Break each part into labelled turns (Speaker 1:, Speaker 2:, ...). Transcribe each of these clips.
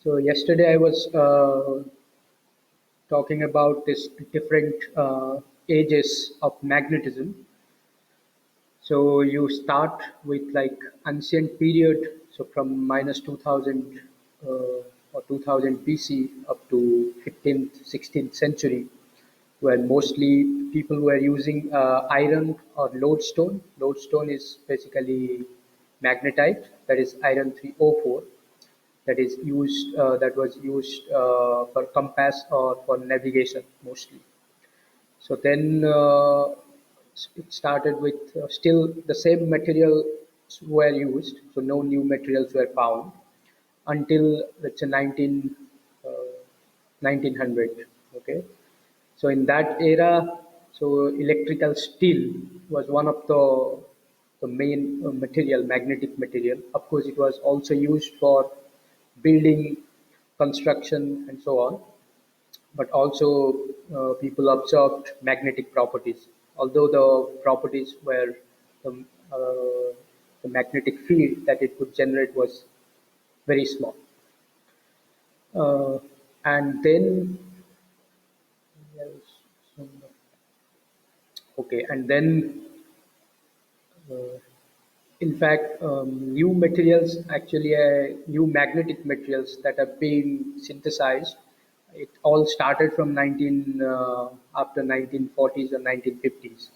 Speaker 1: So yesterday I was talking about this different ages of magnetism. So you start with like ancient period, so from minus 2000 or 2000 BC up to 15th, 16th century, where mostly people were using iron or lodestone. Lodestone is basically magnetite, that is iron 304, that was used for compass or for navigation mostly. So then it started with still the same materials were used, so no new materials were found until let's say 1900. Okay, so in that era, so electrical steel was one of the main material, magnetic material. Of course, it was also used for building, construction, and so on. But also, people observed magnetic properties. Although the properties were the, uh, the magnetic field that it could generate was very small. Uh, and then, okay, and then in fact, new materials, actually, new magnetic materials that are being synthesized. It all started from 19 after 1940s or 1950s.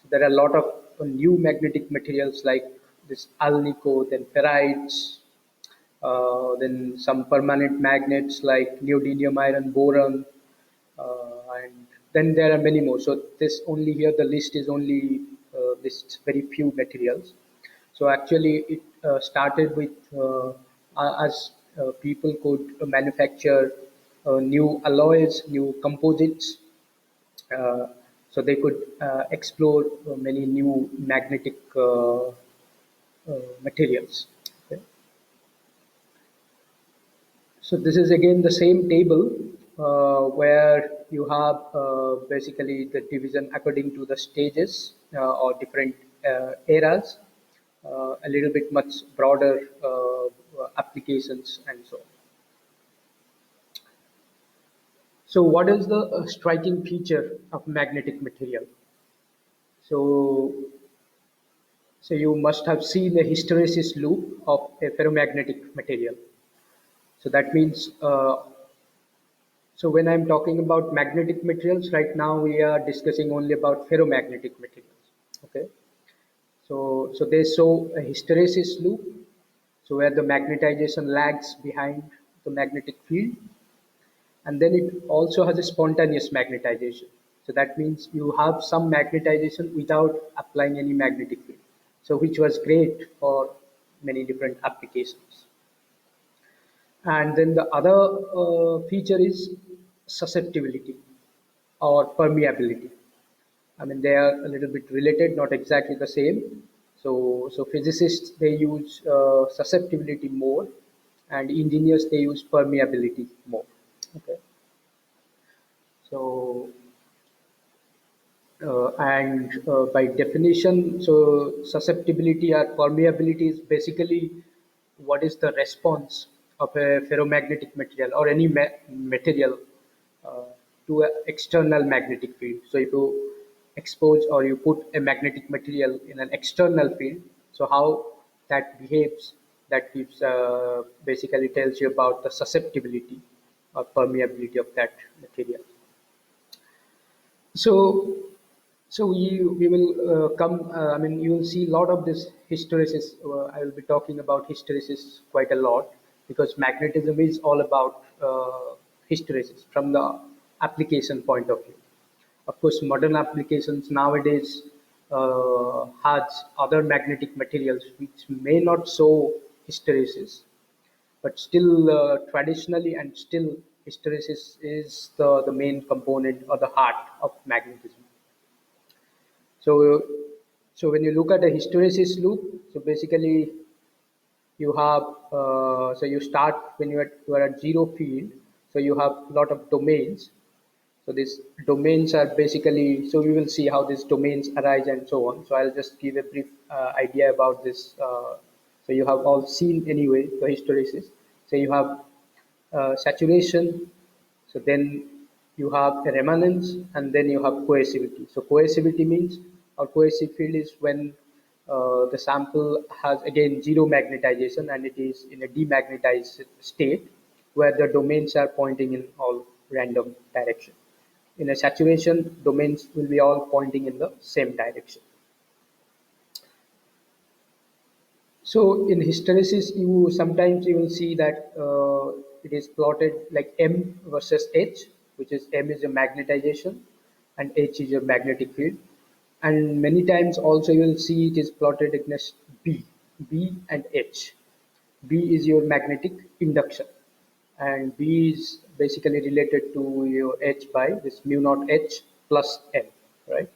Speaker 1: So there are a lot of new magnetic materials like this alnico, then ferrites, then some permanent magnets like neodymium iron boron, and then there are many more. So this only here the list is only lists very few materials. So actually, it started with as people could manufacture new alloys, new composites. Uh, so they could explore many new magnetic materials. Okay. So this is again the same table where you have basically the division according to the stages or different eras, a little bit much broader applications and so on. So what is the striking feature of magnetic material? So, so you must have seen the hysteresis loop of a ferromagnetic material. So that means so when I'm talking about magnetic materials, right now we are discussing only about ferromagnetic materials. Okay. So they show a hysteresis loop, so where the magnetization lags behind the magnetic field, and then it also has a spontaneous magnetization. So that means you have some magnetization without applying any magnetic field. So which was great for many different applications. And then the other feature is susceptibility or permeability. I mean, they are a little bit related, not exactly the same. So physicists they use susceptibility more, and engineers they use permeability more. Okay. So and by definition, so susceptibility or permeability is basically what is the response of a ferromagnetic material or any material uh, to an external magnetic field. So if you expose or you put a magnetic material in an external field, so how that behaves, that gives basically tells you about the susceptibility or permeability of that material. So, so we will come. I mean, you will see a lot of this hysteresis. I will be talking about hysteresis quite a lot because magnetism is all about hysteresis from the application point of view. Of course, modern applications nowadays has other magnetic materials which may not show hysteresis, but still traditionally and still hysteresis is the main component or the heart of magnetism. So, so when you look at the hysteresis loop, so basically you have so you start when you are at zero field, so you have a lot of domains. So these domains are basically, so we will see how these domains arise and so on. So I'll just give a brief idea about this. So you have all seen anyway the hysteresis. So you have saturation, so then you have a remanence, and then you have coercivity. So coercivity means, or coercive field is when the sample has again zero magnetization and it is in a demagnetized state where the domains are pointing in all random direction. In a saturation, domains will be all pointing in the same direction. So in hysteresis, you sometimes you will see that it is plotted like M versus H, which is M is a magnetization and H is a magnetic field. And many times also you will see it is plotted against B and H. B is your magnetic induction, and B is basically related to your H by this mu naught H plus M, right?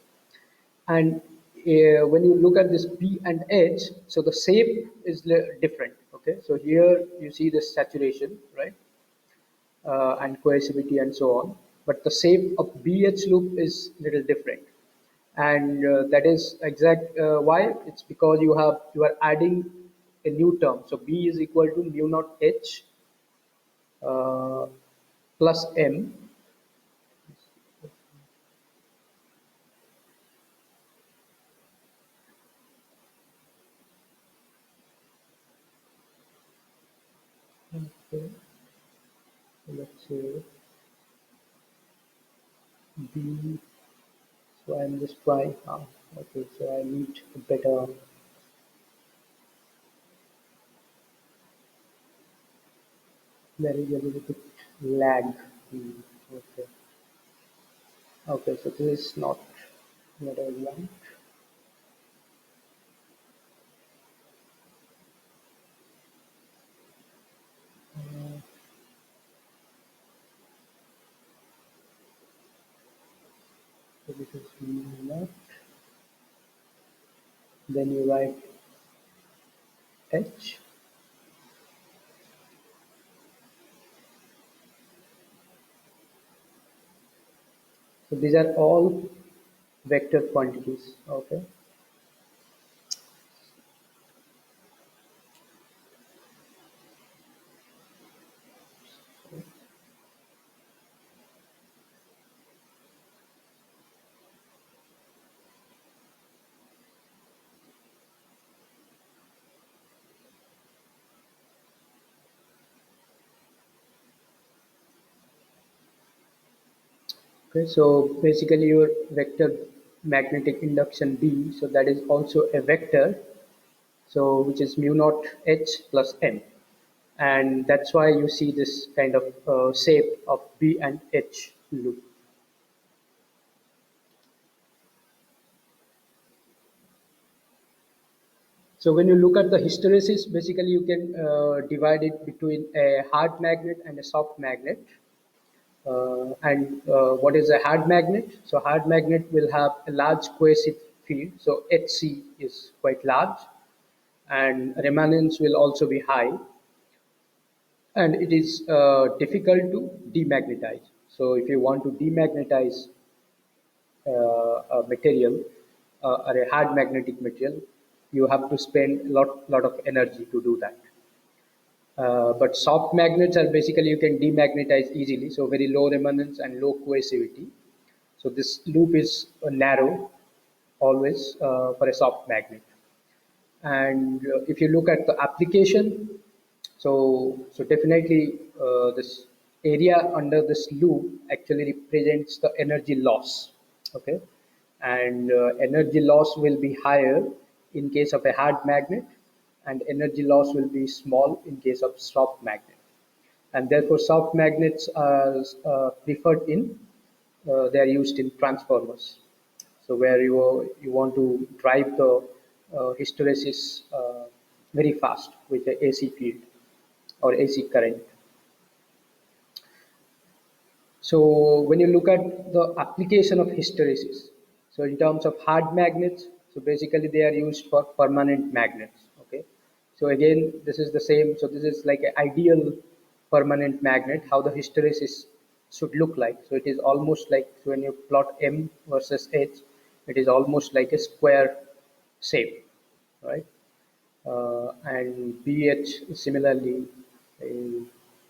Speaker 1: And when you look at this B and H, so the shape is different. Okay, so here you see the saturation, right, and coercivity and so on. But the shape of BH loop is little different, and that is exact why it's because you are adding a new term. So B is equal to mu naught H uh, plus M. Okay, let's say B. So I'm just trying. Okay, so I need a better, there is a little bit lag. Okay. Okay, so this is not what I want. So this is not. Then you write H. So these are all vector quantities. Okay. Okay. So basically your vector magnetic induction B. So that is also a vector. So which is mu naught H plus M, and that's why you see this kind of shape of B and H loop. So when you look at the hysteresis, basically you can divide it between a hard magnet and a soft magnet. And what is a hard magnet? So hard magnet will have a large cohesive field. So Hc is quite large, and remanence will also be high, and it is difficult to demagnetize. So if you want to demagnetize a material or a hard magnetic material, you have to spend lot of energy to do that. But soft magnets are basically you can demagnetize easily, so very low remanence and low coercivity. So this loop is narrow always for a soft magnet. And if you look at the application, so definitely this area under this loop actually represents the energy loss. Okay, and energy loss will be higher in case of a hard magnet, and energy loss will be small in case of soft magnet. And therefore, soft magnets are preferred in they are used in transformers. So where you want to drive the hysteresis very fast with the AC field or AC current. So when you look at the application of hysteresis, so in terms of hard magnets, so basically they are used for permanent magnets. Okay, so again this is the same. So this is like an ideal permanent magnet. How the hysteresis should look like. So it is almost like, so when you plot M versus H, it is almost like a square shape, right? And BH similarly.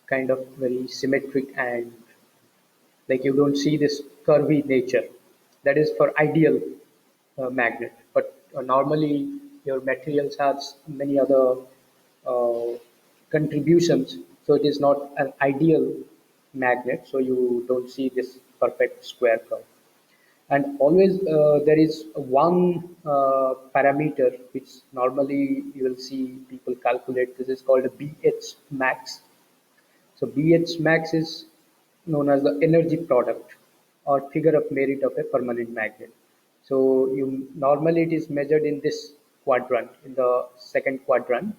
Speaker 1: kind of very symmetric, and like you don't see this curvy nature. That is for ideal magnet, but normally your materials have many other uh, contributions, so it is not an ideal magnet, so you don't see this perfect square curve. And always there is one parameter which normally you will see people calculate. This is called a BH max. So BH max is known as the energy product or figure of merit of a permanent magnet. So you normally it is measured in this quadrant, in the second quadrant,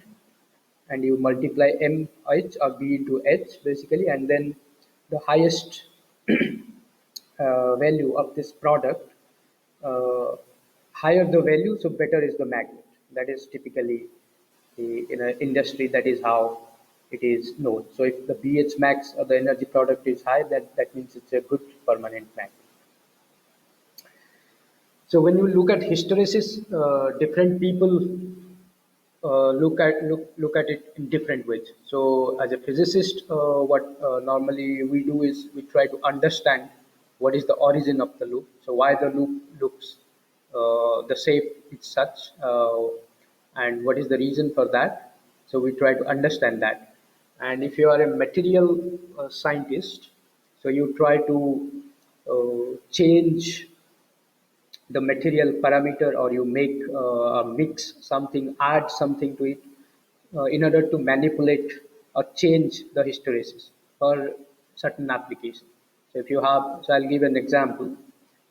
Speaker 1: and you multiply MH or B into H basically, and then the highest value of this product, uh, higher the value, so better is the magnet. That is typically in an industry, that is how it is known. So if the BH max or the energy product is high, that means it's a good permanent magnet. So when you look at hysteresis, different people look at it in different ways. So as a physicist, what normally we do is we try to understand what is the origin of the loop. So why the loop looks the shape is such, and what is the reason for that. So we try to understand that. And if you are a material scientist, so you try to change the material parameter, or you make a mix something, add something to it in order to manipulate or change the hysteresis for certain application. So if you have, so I'll give an example,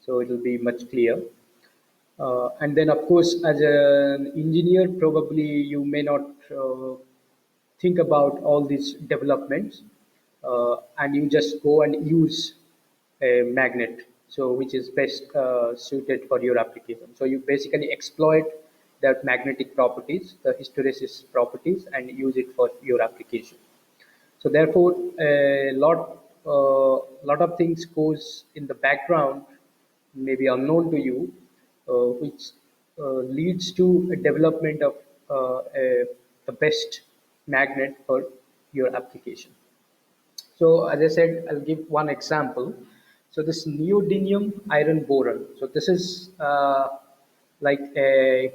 Speaker 1: so it will be much clear. And then of course, as an engineer, probably you may not think about all these developments, and you just go and use a magnet, so which is best suited for your application. So you basically exploit that magnetic properties, the hysteresis properties, and use it for your application. So therefore, lot of things goes in the background, maybe unknown to you, which leads to a development of the best magnet for your application. So as I said, I'll give one example. So this neodymium iron boron. So this is like a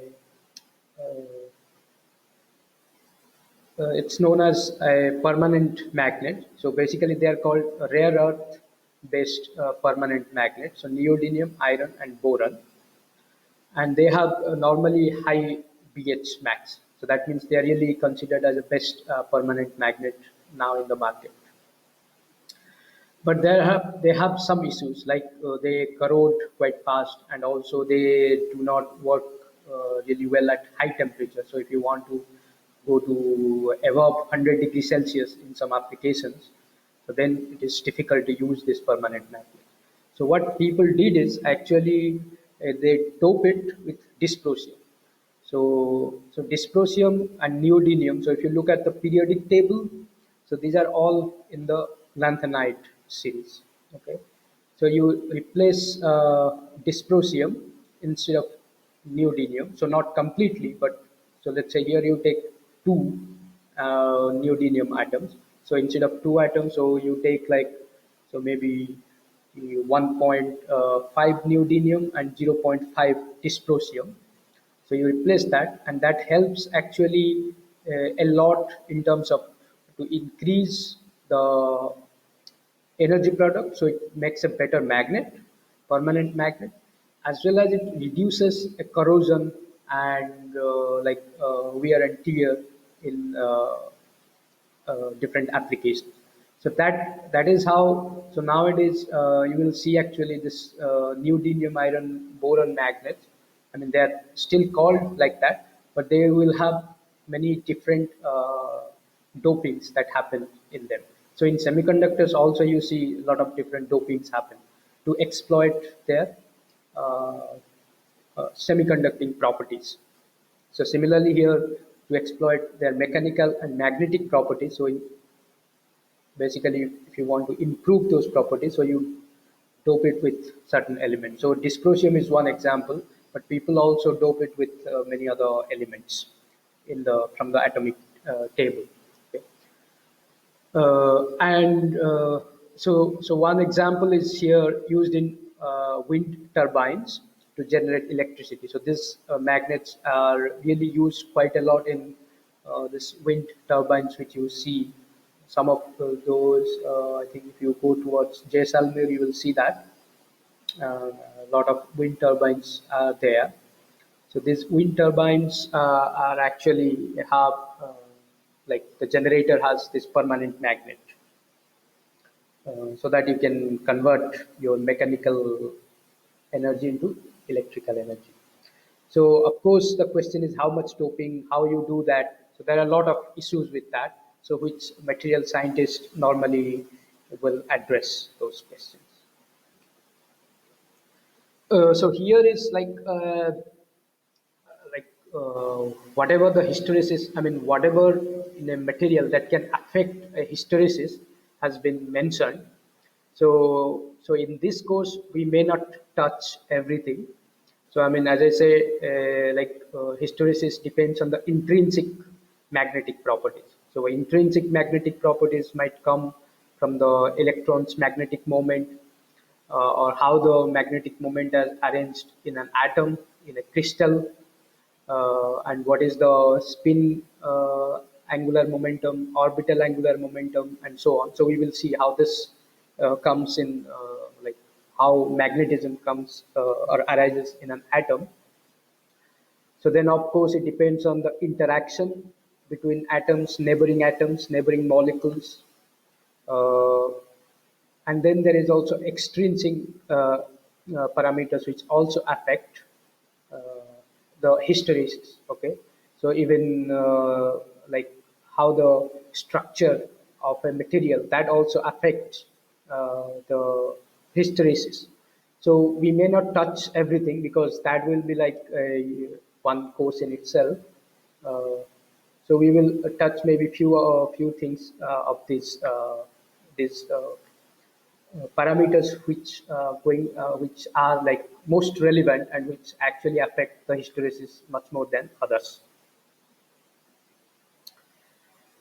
Speaker 1: it's known as a permanent magnet. So basically, they are called rare earth based permanent magnets. So neodymium, iron, and boron, and they have normally high BH max. So that means they are really considered as the best permanent magnet now in the market. But they have some issues, like they corrode quite fast, and also they do not work really well at high temperature. So if you want to go to above 100 degrees Celsius in some applications, so then it is difficult to use this permanent magnet. So what people did is actually they dope it with dysprosium. So dysprosium and neodymium. So if you look at the periodic table, so these are all in the lanthanide series. Okay, so you replace dysprosium instead of neodymium. So not completely, but so let's say here you take two neodymium atoms. So instead of two atoms, so you take like, so maybe 1.5 neodymium and zero point 0.5 dysprosium. So you replace that, and that helps actually a lot in terms of to increase the energy product. So it makes a better magnet, permanent magnet, as well as it reduces a corrosion and wear and tear in different applications. So that is how. So nowadays you will see actually this neodymium iron boron magnets. I mean, they are still called like that, but they will have many different dopings that happen in them. So in semiconductors also you see a lot of different dopings happen to exploit their uh, semiconducting properties. So similarly here, to exploit their mechanical and magnetic properties. So basically, if you want to improve those properties, so you dope it with certain elements. So dysprosium is one example, but people also dope it with many other elements in the from the atomic table. Okay. And so one example is here used in wind turbines to generate electricity. So these magnets are really used quite a lot in this wind turbines, which you see. Some of those, I think, if you go towards Jaisalmer, you will see that a lot of wind turbines are there. So these wind turbines are actually have like the generator has this permanent magnet, so that you can convert your mechanical energy into electrical energy. So of course the question is how much doping, how you do that. So there are a lot of issues with that. So which material scientists normally will address those questions. So here is whatever the hysteresis, I mean, whatever in a material that can affect a hysteresis has been mentioned. So in this course we may not touch everything. So I mean, as I say, hysteresis depends on the intrinsic magnetic properties. So intrinsic magnetic properties might come from the electron's magnetic moment, or how the magnetic moment is arranged in an atom, in a crystal, and what is the spin angular momentum, orbital angular momentum, and so on. So we will see how this comes in, like how magnetism comes or arises in an atom. So then, of course, it depends on the interaction between atoms, neighboring molecules, uh, and then there is also extrinsic parameters which also affect uh, the hysteresis. Okay, so even like how the structure of a material that also affects the hysteresis. So we may not touch everything because that will be like one course in itself. Uh, so we will touch maybe few things of these parameters which are like most relevant and which actually affect the hysteresis much more than others.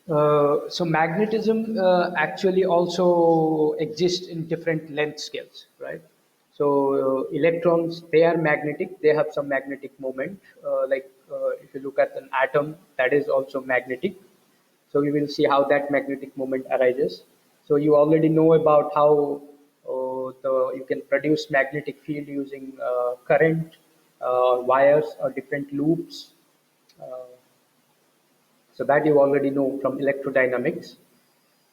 Speaker 1: So magnetism actually also exists in different length scales, right? So electrons, they are magnetic. They have some magnetic moment. If you look at an atom, that is also magnetic. So we will see how that magnetic moment arises. So you already know about how you can produce magnetic field using current, wires, or different loops. Uh, so that you already know from electrodynamics.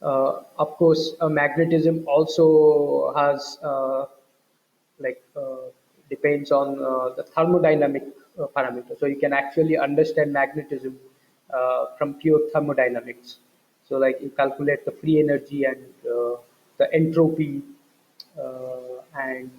Speaker 1: Of course, magnetism also has like depends on the thermodynamic parameter. So you can actually understand magnetism from pure thermodynamics. So like you calculate the free energy and the entropy, and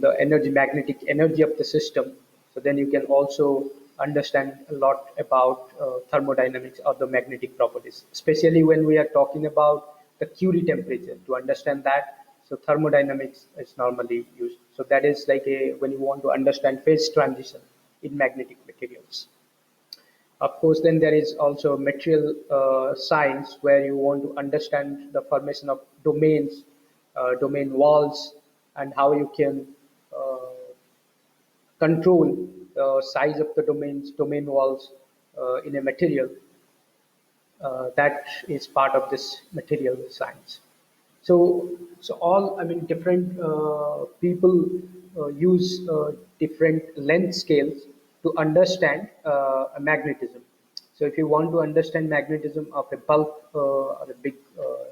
Speaker 1: the energy, magnetic energy of the system. So then you can also understand a lot about thermodynamics or the magnetic properties, especially when we are talking about the Curie temperature. To understand that, so thermodynamics is normally used. So that is like a when you want to understand phase transition in magnetic materials. Of course, then there is also material science where you want to understand the formation of domains, domain walls, and how you can uh, control the size of the domain walls in a material. That is part of this material science. So all, I mean, different people use different length scales to understand magnetism. So if you want to understand magnetism of a bulk or a big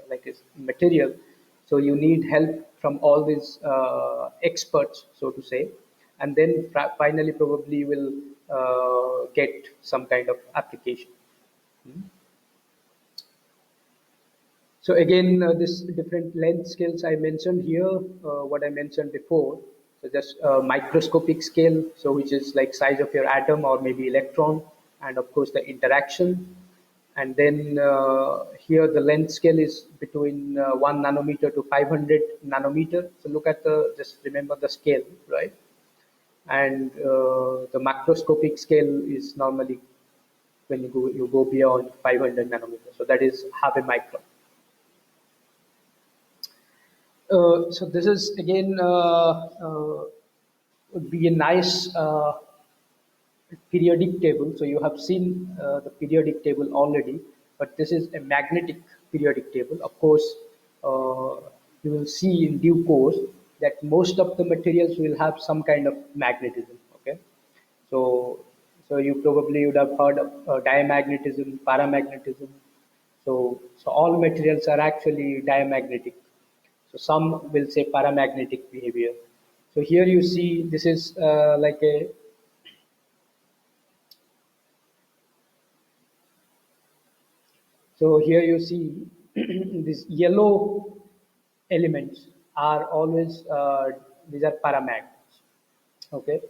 Speaker 1: like a material, so you need help from all these experts, so to say, and then finally probably you will get some kind of application. So again, this different length scales I mentioned here, what I mentioned before. So just microscopic scale, so which is like size of your atom or maybe electron, and of course the interaction. And then here the length scale is between 1 nanometer to 500 nanometer. So look at just remember the scale, right? And the macroscopic scale is normally when you go beyond 500 nanometers. So that is half a micron. So this is again would be a nice periodic table. So you have seen the periodic table already, but this is a magnetic periodic table. Of course, uh, you will see in due course that most of the materials will have some kind of magnetism. Okay, so so you probably would have heard of diamagnetism, paramagnetism. So all materials are actually diamagnetic. So some will say paramagnetic behavior. So here you see this is like a So here you see these yellow elements are always these are paramagnets, okay,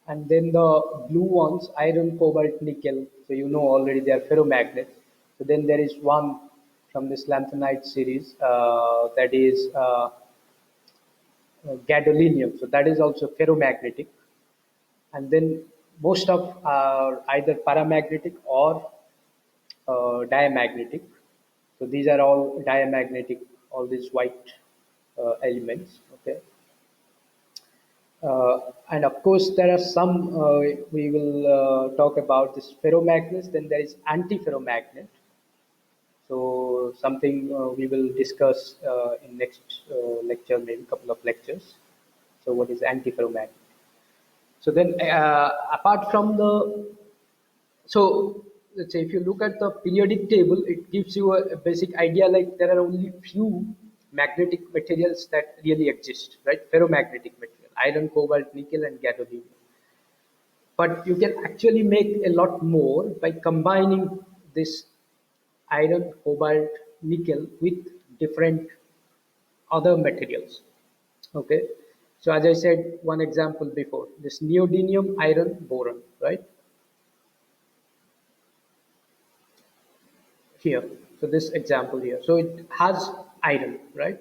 Speaker 1: and then the blue ones, iron, cobalt, nickel. So you know already they are ferromagnets. So then there is one from this lanthanide series that is gadolinium. So that is also ferromagnetic, and then most of are either paramagnetic or diamagnetic. So these are all diamagnetic, all these white elements. Okay, and of course there are some we will talk about this ferromagnets. Then there is antiferromagnet. So something we will discuss in next lecture, maybe couple of lectures. So what is antiferromagnet? So then apart from the So let's say if you look at the periodic table, it gives you a basic idea like there are only few magnetic materials that really exist, right? Ferromagnetic material, iron, cobalt, nickel, and gadolinium. But you can actually make a lot more by combining this iron, cobalt, nickel with different other materials. Okay. So as I said, one example before, this neodymium iron boron, right? Here. So this example here. So it has iron, right?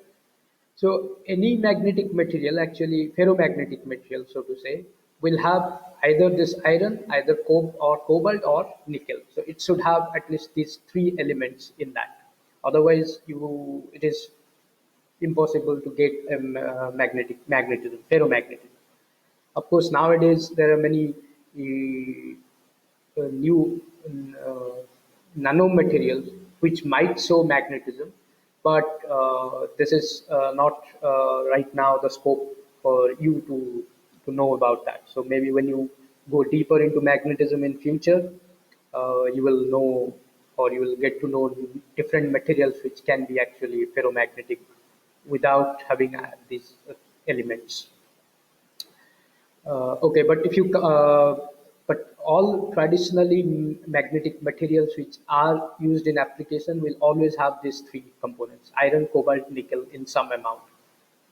Speaker 1: So any magnetic material, actually ferromagnetic material, so to say, will have either this iron, either or cobalt or nickel. So it should have at least these three elements in that. Otherwise, it is impossible to get a magnetism, ferromagnetism. Of course, nowadays there are many new nanomaterials which might show magnetism, but this is not right now the scope for you to know about that. So maybe when you go deeper into magnetism in future, you will know or you will get to know different materials which can be actually ferromagnetic without having these elements. Okay, but but all traditionally magnetic materials which are used in application will always have these three components: iron, cobalt, nickel in some amount.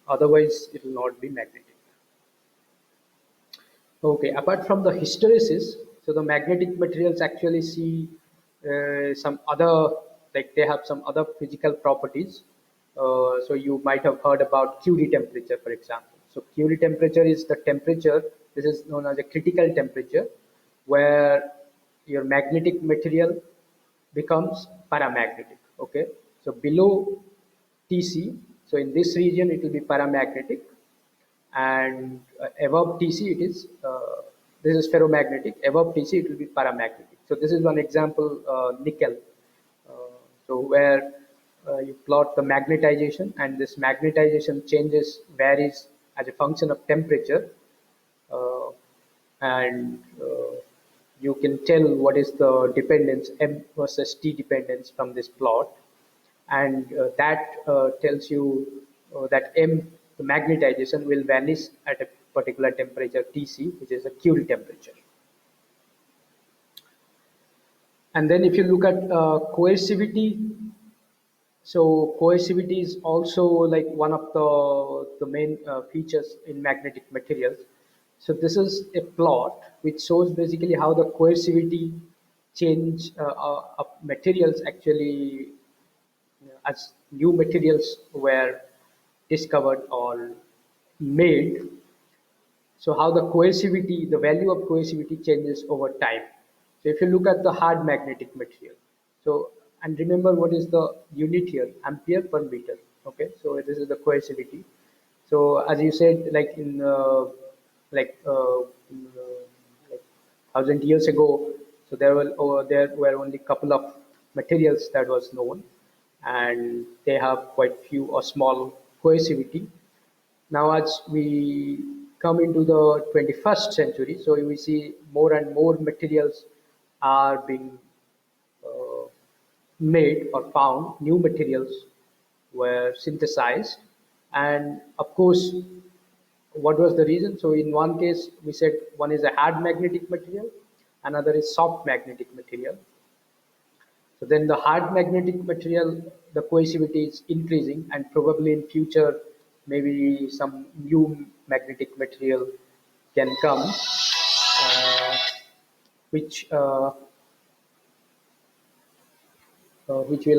Speaker 1: Otherwise, it will not be magnetic. Okay, apart from the hysteresis, so the magnetic materials actually see some other, like they have some other physical properties. So you might have heard about Curie temperature, for example. So Curie temperature is the temperature, this is known as a critical temperature, where your magnetic material becomes paramagnetic. Okay, so below Tc, so in this region it will be paramagnetic, and above Tc it is this is ferromagnetic. Above Tc it will be paramagnetic. So this is one example, nickel. Uh, so where you plot the magnetization, and this magnetization changes varies as a function of temperature, uh, and you can tell what is the dependence M versus T dependence from this plot, and that tells you that M, the magnetization, will vanish at a particular temperature Tc, which is a Curie temperature. And then if you look at coercivity, so coercivity is also like one of the main features in magnetic materials. So this is a plot which shows basically how the coercivity change of materials actually as new materials were discovered or made. So how the coercivity, the value of coercivity changes over time. So if you look at the hard magnetic material, so and remember what is the unit here, ampere per meter. Okay, so this is the coercivity. So as you said, like uh, in, uh, like 1,000 years ago, so there were only couple of materials that was known, and they have quite few or small coercivity. Now, as we come into the 21st century, so we see more and more materials are being uh, made or found, new materials were synthesized. And of course, what was the reason? So, in one case, we said one is a hard magnetic material, another is soft magnetic material. So then the hard magnetic material, the coercivity is increasing, and probably in future, maybe some new magnetic material can come, uh, which will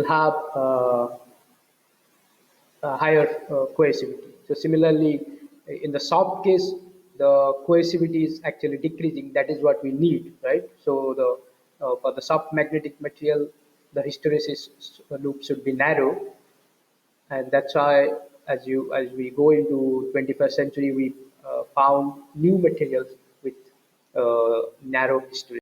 Speaker 1: have a higher coercivity. So similarly, in the soft case, the coercivity is actually decreasing. That is what we need, right? So the for the soft magnetic material, the hysteresis loop should be narrow, and that's why as we go into 21st century, we found new materials with narrow hysteresis.